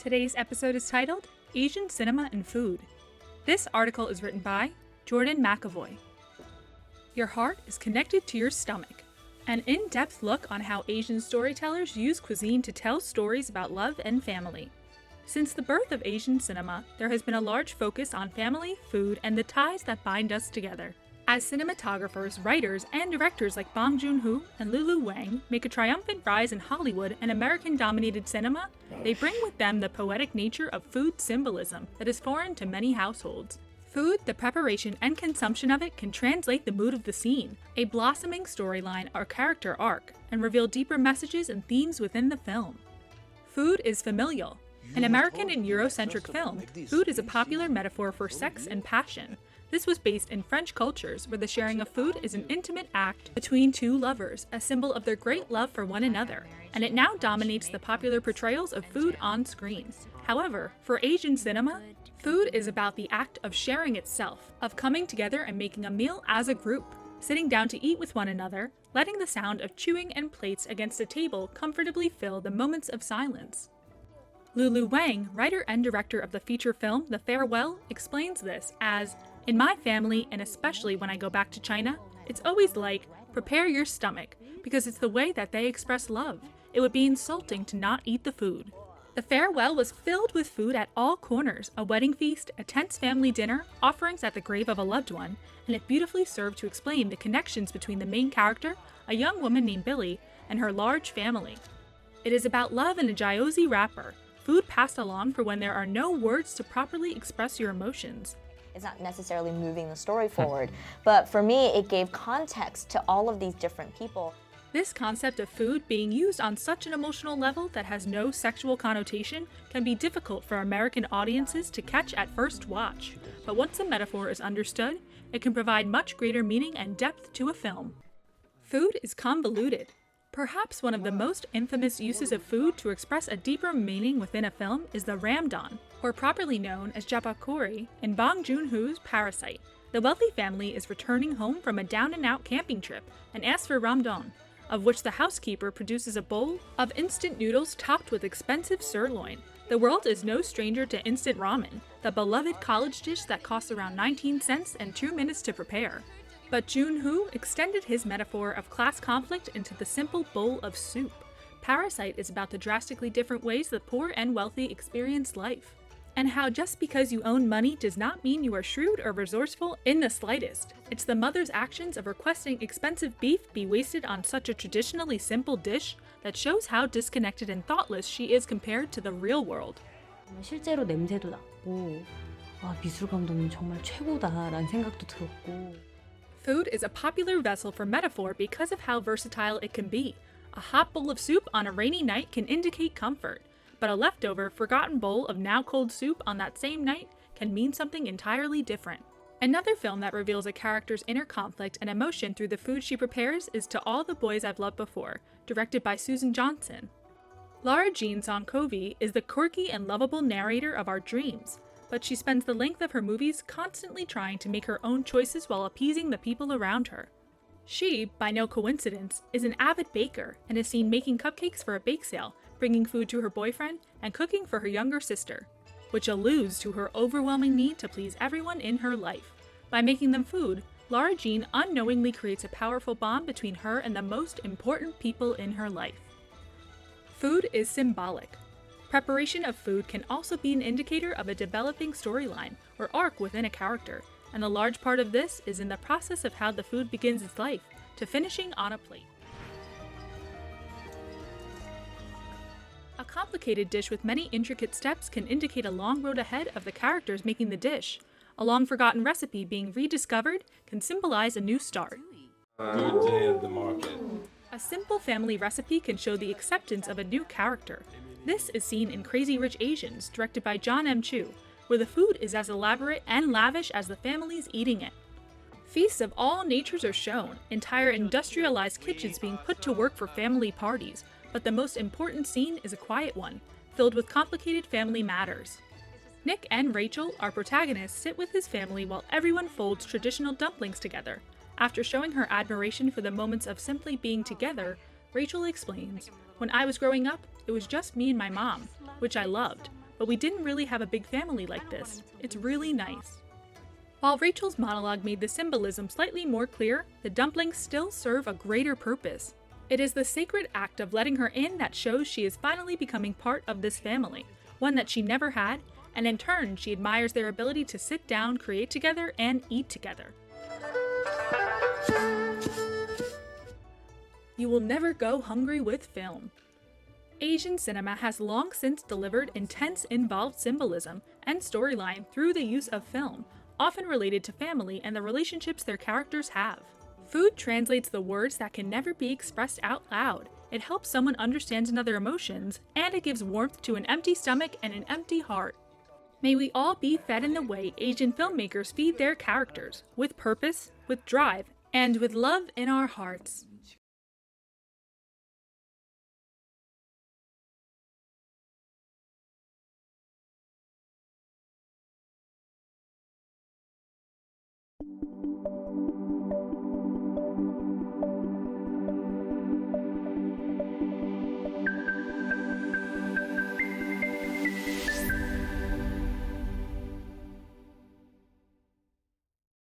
Today's episode is titled Asian Cinema and Food. This article is written by Jordan McAvoy. Your heart is connected to your stomach. An in-depth look on how Asian storytellers use cuisine to tell stories about love and family. Since the birth of Asian cinema, there has been a large focus on family, food, and the ties that bind us together. As cinematographers, writers, and directors like Bong Joon-Ho and Lulu Wang make a triumphant rise in Hollywood and American-dominated cinema, they bring with them the poetic nature of food symbolism that is foreign to many households. Food, the preparation and consumption of it, can translate the mood of the scene, a blossoming storyline or character arc, and reveal deeper messages and themes within the film. Food is familial. In American and Eurocentric film, food is a popular metaphor for sex and passion. This was based in French cultures, where the sharing of food is an intimate act between two lovers, a symbol of their great love for one another, and it now dominates the popular portrayals of food on screen. However, for Asian cinema, food is about the act of sharing itself, of coming together and making a meal as a group, sitting down to eat with one another, letting the sound of chewing and plates against a table comfortably fill the moments of silence. Lulu Wang, writer and director of the feature film The Farewell, explains this as, "In my family, and especially when I go back to China, it's always like, prepare your stomach, because it's the way that they express love. It would be insulting to not eat the food." The Farewell was filled with food at all corners, a wedding feast, a tense family dinner, offerings at the grave of a loved one, and it beautifully served to explain the connections between the main character, a young woman named Billy, and her large family. It is about love in a jiaozi wrapper, food passed along for when there are no words to properly express your emotions. It's not necessarily moving the story forward, but for me, it gave context to all of these different people. This concept of food being used on such an emotional level that has no sexual connotation can be difficult for American audiences to catch at first watch, but once the metaphor is understood, it can provide much greater meaning and depth to a film. Food is convoluted. Perhaps one of the most infamous uses of food to express a deeper meaning within a film is the ramdon, or properly known as jabakori, in Bong Joon-ho's Parasite. The wealthy family is returning home from a down-and-out camping trip and asks for ramdon, of which the housekeeper produces a bowl of instant noodles topped with expensive sirloin. The world is no stranger to instant ramen, the beloved college dish that costs around 19 cents and 2 minutes to prepare. But Joon-ho extended his metaphor of class conflict into the simple bowl of soup. Parasite is about the drastically different ways the poor and wealthy experience life, and how just because you own money does not mean you are shrewd or resourceful in the slightest. It's the mother's actions of requesting expensive beef be wasted on such a traditionally simple dish that shows how disconnected and thoughtless she is compared to the real world. 실제로 냄새도 났고, 미술 감독님 정말 최고다라는 생각도 들었고. Food is a popular vessel for metaphor because of how versatile it can be. A hot bowl of soup on a rainy night can indicate comfort, but a leftover, forgotten bowl of now cold soup on that same night can mean something entirely different. Another film that reveals a character's inner conflict and emotion through the food she prepares is To All the Boys I've Loved Before, directed by Susan Johnson. Lara Jean Song-Covey is the quirky and lovable narrator of our dreams, but she spends the length of her movies constantly trying to make her own choices while appeasing the people around her. She, by no coincidence, is an avid baker and is seen making cupcakes for a bake sale, bringing food to her boyfriend, and cooking for her younger sister, which alludes to her overwhelming need to please everyone in her life. By making them food, Lara Jean unknowingly creates a powerful bond between her and the most important people in her life. Food is symbolic. Preparation of food can also be an indicator of a developing storyline or arc within a character, and a large part of this is in the process of how the food begins its life, to finishing on a plate. A complicated dish with many intricate steps can indicate a long road ahead of the characters making the dish. A long-forgotten recipe being rediscovered can symbolize a new start. Good day at the market. A simple family recipe can show the acceptance of a new character. This is seen in Crazy Rich Asians, directed by John M. Chu, where the food is as elaborate and lavish as the families eating it. Feasts of all natures are shown, entire industrialized kitchens being put to work for family parties, but the most important scene is a quiet one, filled with complicated family matters. Nick and Rachel, our protagonists, sit with his family while everyone folds traditional dumplings together. After showing her admiration for the moments of simply being together, Rachel explains, "When I was growing up, it was just me and my mom, which I loved. but we didn't really have a big family like this. It's really nice. While Rachel's monologue made the symbolism slightly more clear, the dumplings still serve a greater purpose. It is the sacred act of letting her in that shows she is finally becoming part of this family, one that she never had, and in turn, she admires their ability to sit down, create together, and eat together. You will never go hungry with film. Asian cinema has long since delivered intense, involved symbolism and storyline through the use of film, often related to family and the relationships their characters have. Food translates the words that can never be expressed out loud. It helps someone understand another emotions, and it gives warmth to an empty stomach and an empty heart. May we all be fed in the way Asian filmmakers feed their characters, with purpose, with drive, and with love in our hearts.